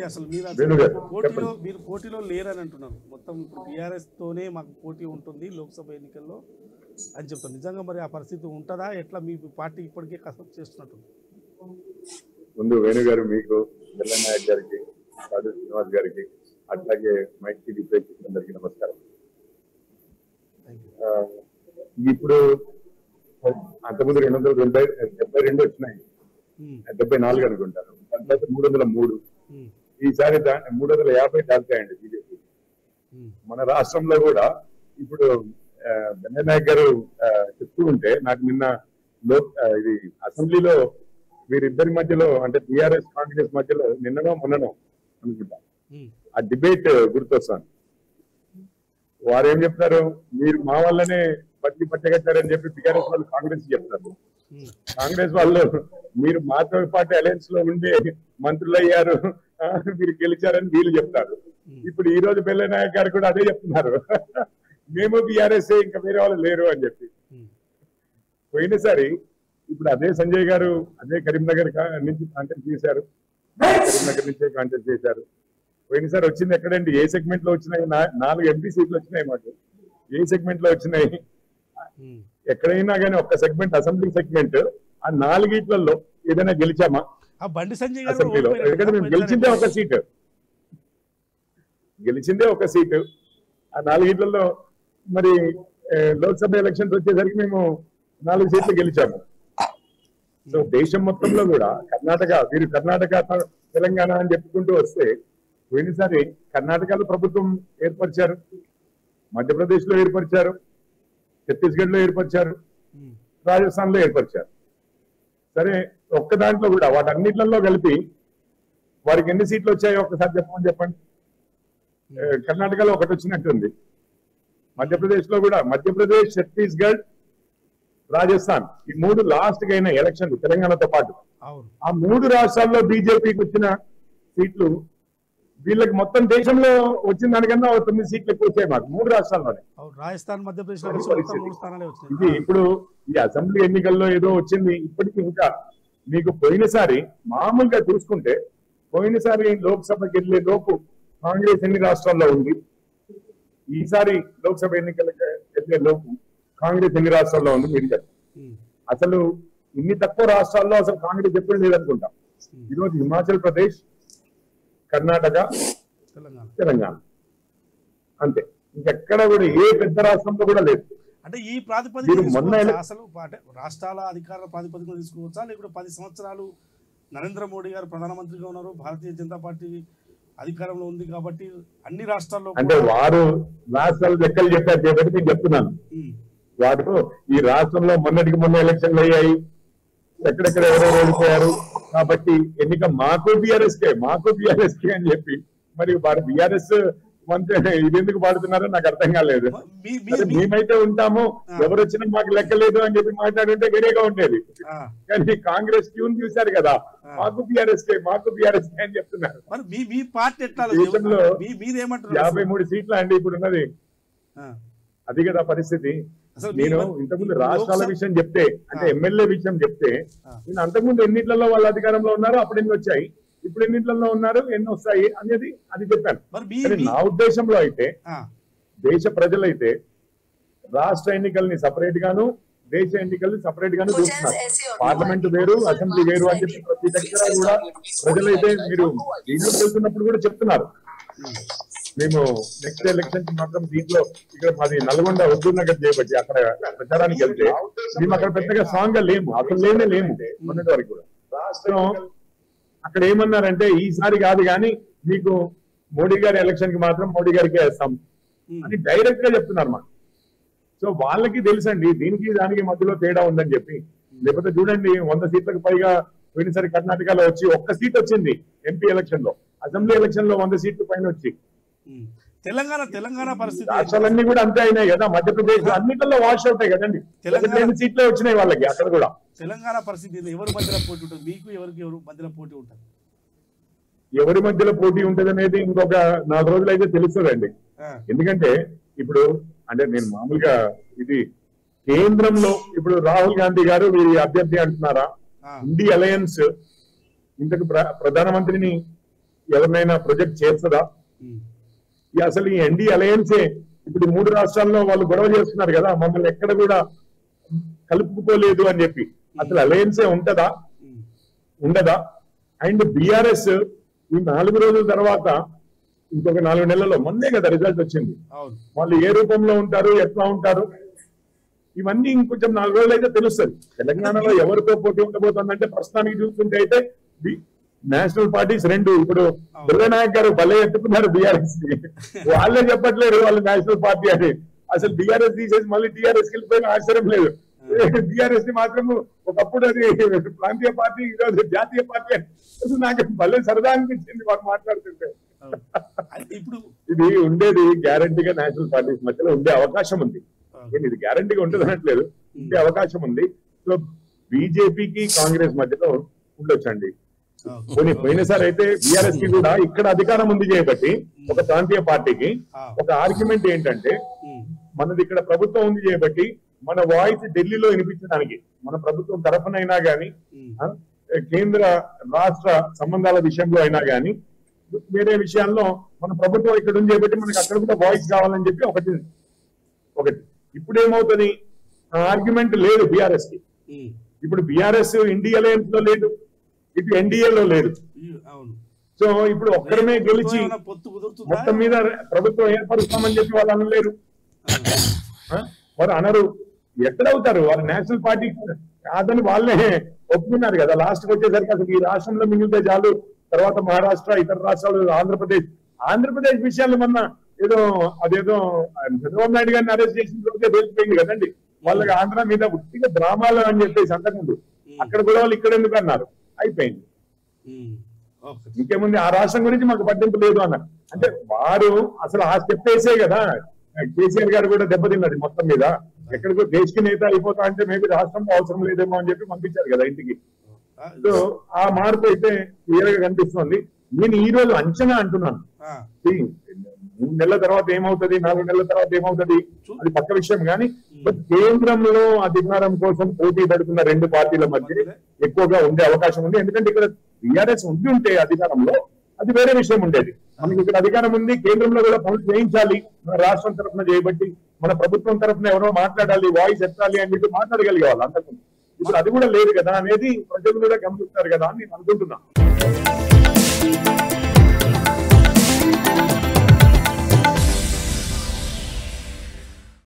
అసలు మీరు పోటీలో లేరని అంటున్నారు. మొత్తం ఇప్పుడు టీఆర్ఎస్ తోనే మాకు పోటీ ఉంటుంది లోక్సభ ఎన్నికల్లో అని చెప్తారు. నిజంగా మరి ఆ పరిస్థితి ఉంటుందా? ఎట్లా మీ పార్టీ ఇప్పటికే కసరత్తు చేస్తున్నట్టుంది? ముందు వేణు గారు మీకు, నాయక్ గారికి, సాధు శ్రీనివాస్ గారికి, అట్లాగే మైక్ టీవీ ప్రేక్షకులందరికీ నమస్కారం. ఇప్పుడు అంతకుముందు 272 వచ్చినాయి, 74 అనుకుంటాను. దాని తర్వాత 303, ఈసారి 350 దాటాయండి బీజేపీ. మన రాష్ట్రంలో కూడా ఇప్పుడు నాయక్ గారు చెప్తూ ఉంటే నాకు నిన్న ఇది అసెంబ్లీలో వీరిద్దరి మధ్యలో అంటే టీఆర్ఎస్ కాంగ్రెస్ మధ్యలో నిన్ననో మొన్ననో అనుకుంటా ఆ డిబేట్ గుర్తొస్తాను. వారు ఏం చెప్తారు, మీరు మా వల్లనే బట్టి పట్టగట్టారని చెప్పి టీఆర్ఎస్ వాళ్ళు కాంగ్రెస్ చెప్తారు. కాంగ్రెస్ వాళ్ళు మీరు మాతో పాటు అలయన్స్ లో ఉండే మంత్రులు అయ్యారు, మీరు గెలిచారని వీళ్ళు చెప్తారు. ఇప్పుడు ఈ రోజు నాయక్ గారు కూడా అదే చెప్తున్నారు, మేము బీఆర్ఎస్ ఇంకా వేరే వాళ్ళు లేరు అని చెప్పి. పోయినసారి ఇప్పుడు అదే సంజయ్ గారు అదే కరీంనగర్ నుంచి కాంటెస్ట్ చేశారు, కరీంనగర్ నుంచే కాంటెస్ట్ చేశారు. పోయినసారి వచ్చింది ఎక్కడండి, ఏ సెగ్మెంట్ లో వచ్చినాయి? 4 ఎంపీ సీట్లు వచ్చినాయి మాకు. ఏ సెగ్మెంట్ లో వచ్చినాయి? ఎక్కడైనా కానీ ఒక్క సెగ్మెంట్, అసెంబ్లీ సెగ్మెంట్, ఆ 4 ఏదైనా గెలిచామా అసెంబ్లీలో? ఎందుకంటే మేము గెలిచిందే ఒక సీటు. ఆ 4 మరి లోక్సభ ఎలక్షన్స్ వచ్చేసరికి మేము 4 సీట్లు గెలిచాము. సో దేశం మొత్తంలో కూడా వీరు కర్ణాటక తెలంగాణ అని చెప్పుకుంటూ వస్తే పోయినసారి కర్ణాటకలో ప్రభుత్వం ఏర్పరిచారు, మధ్యప్రదేశ్ లో ఏర్పరిచారు, ఛత్తీస్గఢ్ లో ఏర్పరిచారు, రాజస్థాన్ లో ఏర్పరిచారు. సరే ఒక్క దాంట్లో కూడా వాటన్నిట్లలో కలిపి వారికి ఎన్ని సీట్లు వచ్చాయో ఒక్కసారి చెప్పండి. కర్ణాటకలో 1 వచ్చినట్టుంది. మధ్యప్రదేశ్ లో కూడా మధ్యప్రదేశ్, ఛత్తీస్గఢ్, రాజస్థాన్ ఈ 3 లాస్ట్ గా అయిన ఎలక్షన్లు తెలంగాణతో పాటు. ఆ 3 రాష్ట్రాల్లో బీజేపీకి వచ్చిన సీట్లు వీళ్ళకి మొత్తం దేశంలో వచ్చిన దానికన్నా 9 సీట్లు ఎక్కువ వచ్చాయి మాకు 3 రాష్ట్రాల్లోనే. రాజస్థాన్, మధ్యప్రదేశ్ ఇది ఇప్పుడు ఈ అసెంబ్లీ ఎన్నికల్లో ఏదో వచ్చింది. ఇప్పటికీ ఇంకా మీకు పోయినసారి మామూలుగా చూసుకుంటే పోయినసారి లోక్సభకి వెళ్లే లోపు కాంగ్రెస్ ఎన్ని రాష్ట్రాల్లో ఉంది, ఈసారి లోక్సభ ఎన్నికలకు వెళ్లే లోపు కాంగ్రెస్ ఎన్ని రాష్ట్రాల్లో ఉంది మీరు చెప్పండి. అసలు ఇన్ని తక్కువ రాష్ట్రాల్లో అసలు కాంగ్రెస్ ఎప్పుడు లేదనుకుంటాం. ఈరోజు హిమాచల్ ప్రదేశ్, కర్ణాటక, తెలంగాణ అంతే, ఇంకెక్కడ కూడా ఏ పెద్ద రాష్ట్రంలో కూడా లేదు. అంటే ఈ ప్రాతిపదిక అసలు రాష్ట్రాల అధికార ప్రాతిపదికన తీసుకోవచ్చా, లేకపోతే 10 సంవత్సరాలు నరేంద్ర మోడీ గారు ప్రధానమంత్రిగా ఉన్నారు, భారతీయ జనతా పార్టీ అధికారంలో ఉంది కాబట్టి అన్ని రాష్ట్రాల్లో అంటే వారు రాష్ట్రాలు లెక్కలు చెప్పారు కాబట్టి నేను చెప్తున్నాను. వారు ఈ రాష్ట్రంలో మొన్న ఎలక్షన్లు అయ్యాయి, ఎక్కడెక్కడ ఎవరెవరు ఓడిపోయారు కాబట్టి ఎన్నిక మాకు బీఆర్ఎస్ కే అని చెప్పి మరి వారు బీఆర్ఎస్ ఇది ఎందుకు పాడుతున్నారో నాకు అర్థం కాలేదు. మేమైతే ఉంటాము, ఎవరు వచ్చినా మాకు లెక్కలేదు అని చెప్పి మాట్లాడుంటే వేరేగా ఉండేది. కానీ కాంగ్రెస్ ట్యూన్ చూశారు కదా, మాకు బీఆర్ఎస్ కే అని చెప్తున్నారు. దేశంలో 53 సీట్ల అండి ఇప్పుడు ఉన్నది. అది కదా పరిస్థితి. నేను ఇంతకుముందు రాష్ట్రాల విషయం చెప్తే అంటే ఎమ్మెల్యే విషయం చెప్తే నేను అంతకుముందు ఎన్నిట్లలో వాళ్ళ అధికారంలో ఉన్నారు, అప్పుడు ఎన్ని వచ్చాయి, ఇప్పుడు ఎన్నిట్లలో ఉన్నారు, ఎన్ని వస్తాయి అనేది అది చెప్పాను. నా ఉద్దేశంలో అయితే దేశ ప్రజలైతే రాష్ట్ర ఎన్నికల్ని సపరేట్ గాను దేశ ఎన్నికల్ని సపరేట్ గాను చూస్తున్నారు. పార్లమెంట్ వేరు, అసెంబ్లీ వేరు అని చెప్పి ప్రతి దగ్గర కూడా ప్రజలైతే మీరు దీంట్లోకి వెళ్తున్నప్పుడు కూడా చెప్తున్నారు. మేము నెక్స్ట్ ఎలక్షన్ మాత్రం దీంట్లో ఇక్కడ మాది నల్గొండ హుజూర్ నగర్ చేయబట్టి అక్కడ ప్రచారానికి వెళ్తే మేము అక్కడ పెద్దగా స్ట్రాంగ్ గా లేము, అసలు లేము మొన్నటి వరకు కూడా. రాష్ట్రం అక్కడ ఏమన్నారంటే ఈసారి కాదు కానీ మీకు మోడీ గారి ఎలక్షన్ కి మాత్రం మోడీ గారికి వేస్తాం అని డైరెక్ట్ గా చెప్తున్నారు మాకు. సో వాళ్ళకి తెలుసండి దీనికి దానికి మధ్యలో తేడా ఉందని చెప్పి. లేకపోతే చూడండి 100 సీట్లకు పైగా పోయినసారి కర్ణాటకలో వచ్చి 1 సీట్ వచ్చింది ఎంపీ ఎలక్షన్ లో, అసెంబ్లీ ఎలక్షన్ లో 100 సీట్ల పైన వచ్చి. తెలంగాణ పరిస్థితి రాష్ట్రాలన్నీ కూడా అంతే అయినాయి కదా, మధ్యప్రదేశ్ అన్నిటిలో వాష్ అవుతాయి కదండి, 2 సీట్లే వచ్చినాయి వాళ్ళకి అక్కడ కూడా. తెలంగాణ పరిస్థితి ఎవరి మధ్యలో పోటీ ఉంటుంది, మీకు ఎవరు మధ్యలో పోటీ ఉంటుంది? ఎవరి మధ్యలో పోటీ ఉంటుంది అనేది ఇంకొక 4 రోజులు అయితే తెలుస్తుందండి. ఎందుకంటే ఇప్పుడు అంటే నేను మామూలుగా ఇది కేంద్రంలో ఇప్పుడు రాహుల్ గాంధీ గారు వీరి అభ్యర్థి అంటున్నారా, ఇండి అలయన్స్ ఇంతకు ప్రధానమంత్రిని ఎవరినైనా ప్రొజెక్ట్ చేస్తుందా? అసలు ఈ ఎన్డీ అలయన్సే ఇప్పుడు 3 రాష్ట్రాల్లో వాళ్ళు గొడవ చేస్తున్నారు కదా, మమ్మల్ని ఎక్కడ కూడా కలుపుకోలేదు అని చెప్పి. అసలు అలయన్సే ఉంటదా? ఉండదా? అండ్ బీఆర్ఎస్ ఈ 4 రోజుల తర్వాత ఇంకొక 4 నెలల్లో మొన్నే కదా రిజల్ట్ వచ్చింది. వాళ్ళు ఏ రూపంలో ఉంటారు, ఎట్లా ఉంటారు, ఇవన్నీ ఇంకొంచెం 4 రోజులు అయితే తెలుస్తుంది. తెలంగాణలో ఎవరితో పోటీ ఉండబోతుందంటే ప్రస్తుతానికి చూస్తుంటే అయితే నేషనల్ పార్టీస్ 2. ఇప్పుడు దుర్గానాయక్ గారు భలే ఎత్తుకున్నారు బీఆర్ఎస్ ని. వాళ్ళే చెప్పట్లేరు వాళ్ళు నేషనల్ పార్టీ అని. అసలు బీఆర్ఎస్ తీసేసి మళ్ళీ టీఆర్ఎస్ వెళ్ళిపోయిన ఆశ్చర్యం లేదు. బీఆర్ఎస్ ని మాత్రం ఒకప్పుడు అది ప్రాంతీయ పార్టీ, ఈరోజు జాతీయ పార్టీ అని. అసలు నాకు భలే సరదా అనిపించింది వాళ్ళు మాట్లాడుతుంటే. ఇప్పుడు ఇది ఉండేది గ్యారంటీగా నేషనల్ పార్టీస్ మధ్యలో ఉండే అవకాశం ఉంది. ఇది గ్యారంటీగా ఉంటుంది అనట్లేదు, ఉండే అవకాశం ఉంది. సో బీజేపీకి కాంగ్రెస్ మధ్యలో ఉండొచ్చండి. పోయినసారి అయితే బీఆర్ఎస్ కి కూడా ఇక్కడ అధికారం ఉంది చేయబట్టి ఒక ప్రాంతీయ పార్టీకి ఒక ఆర్గ్యుమెంట్ ఏంటంటే, మనది ఇక్కడ ప్రభుత్వం ఉంది చేయబట్టి మన వాయిస్ ఢిల్లీలో వినిపించడానికి మన ప్రభుత్వం తరఫునైనా గానీ, కేంద్ర రాష్ట్ర సంబంధాల విషయంలో అయినా గానీ, వేరే విషయాల్లో మన ప్రభుత్వం ఇక్కడ ఉంది చేయబట్టి మనకి అక్కడ కూడా వాయిస్ కావాలని చెప్పి ఒకటి. ఇప్పుడు ఏమవుతుంది, ఆర్గ్యుమెంట్ లేదు బీఆర్ఎస్ కి. ఇప్పుడు బీఆర్ఎస్ ఇండియా అలయన్స్ లో లేదు, ఇటు ఎన్డీఏలో లేదు. సో ఇప్పుడు ఒక్కడమే గెలిచి మొత్తం మీద ప్రభుత్వం ఏర్పరుస్తామని చెప్పి వాళ్ళు అనలేరు. వారు అనరు. ఎక్కడవుతారు? వారు నేషనల్ పార్టీ కాదని వాళ్ళే ఒప్పుకున్నారు కదా. లాస్ట్ వచ్చేసరికి అసలు ఈ రాష్ట్రంలో మిగిలితే చాలు, తర్వాత మహారాష్ట్ర, ఇతర రాష్ట్రాలు, ఆంధ్రప్రదేశ్ విషయాలు మొన్న అదేదో చంద్రబాబు నాయుడు గారిని అరెస్ట్ చేసిన రోజే తెలిసిపోయింది కదండి. వాళ్ళకి ఆంధ్ర మీద ఉట్టిగా డ్రామాలు అని చెప్పేసి అంతకుముందు అక్కడ కూడా వాళ్ళు ఇక్కడ ఎందుకు అన్నారు, అయిపోయింది. ఇంకేముంది, ఆ రాష్ట్రం గురించి మాకు పట్టింపు లేదు అన్నారు. అంటే వారు అసలు ఆ స్టెప్ వేసే కదా. కేసీఆర్ గారు కూడా దెబ్బతిన్నది మొత్తం మీద. ఎక్కడికో దేశకి నేత అయిపోతా అంటే మేబీ రాష్ట్రంలో అవసరం లేదేమో అని చెప్పి పంపించారు కదా ఇంటికి. సో ఆ మార్పు అయితే క్లియర్ గా కనిపిస్తుంది. నేను ఈ రోజు అంచనా అంటున్నాను, 3 నెలల తర్వాత ఏమవుతుంది, 4 నెలల తర్వాత ఏమవుతుంది అది పక్క విషయం. కానీ కేంద్రంలో అధికారం కోసం పోటీ పడుతున్న 2 పార్టీల మధ్య ఎక్కువగా ఉండే అవకాశం ఉంది. ఎందుకంటే ఇక్కడ టీఆర్ఎస్ ఉంటే అధికారంలో అది వేరే విషయం ఉండేది. మనకి ఇక్కడ అధికారం ఉంది, కేంద్రంలో కూడా పనులు చేయించాలి, మన రాష్ట్రం తరఫున చేయబట్టి మన ప్రభుత్వం తరఫున ఎవరో మాట్లాడాలి, వాయిస్ ఎత్తాలి అని చెప్పి మాట్లాడగలిగే వాళ్ళు అంతకు. ఇప్పుడు అది కూడా లేదు కదా అనేది ప్రజలు కూడా గమనిస్తారు కదా అని నేను అనుకుంటున్నాను.